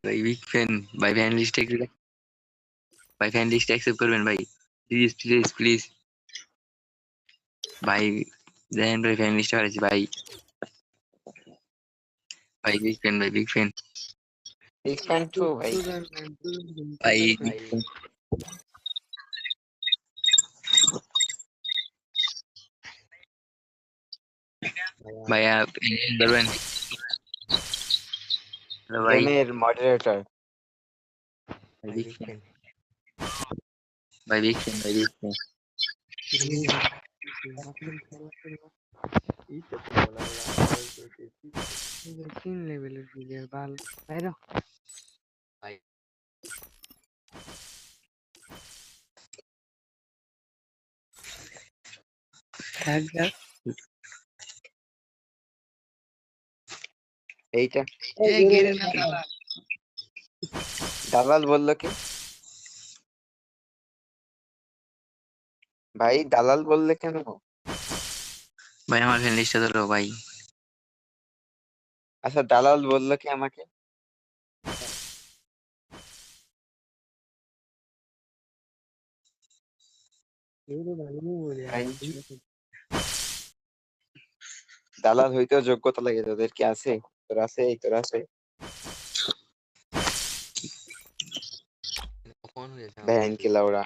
ভাই big fan. ভাই fan list ভাই ফ্যান লিস্ট অ্যাকসেপ্ট করবেন ভাই, প্লিজ প্লিজ প্লিজ ভাই। দেন ভাই ফ্যান লিস্ট করেছি ভাই। ভাই বিগ ফ্যান, ভাই big fan. Big fan too ভাই। ভাই ভাইয়া ধরবেন। হ্যালো ভাই। গেমের মডারেটর। ভাই বিগ ফ্যান, ভাই বিগ ফ্যান, ভাই বিগ ফ্যান। তিন লেভেলের প্লেয়ার ভালো ভাই। ভাই এইটা এ গেরের মাথা দালাল বললো কি ভাই? দালাল বললে কেন? ভাই আমার ফ্যান লিস্টটা ধরো ভাই। আচ্ছা দালাল বললো কি আমাকে? ভাই, দালাল হইতেও যোগ্যতা লাগে, তোদের কি আছে? তোর আছে? তোর আছে? ভ্যান কি লাউড়া।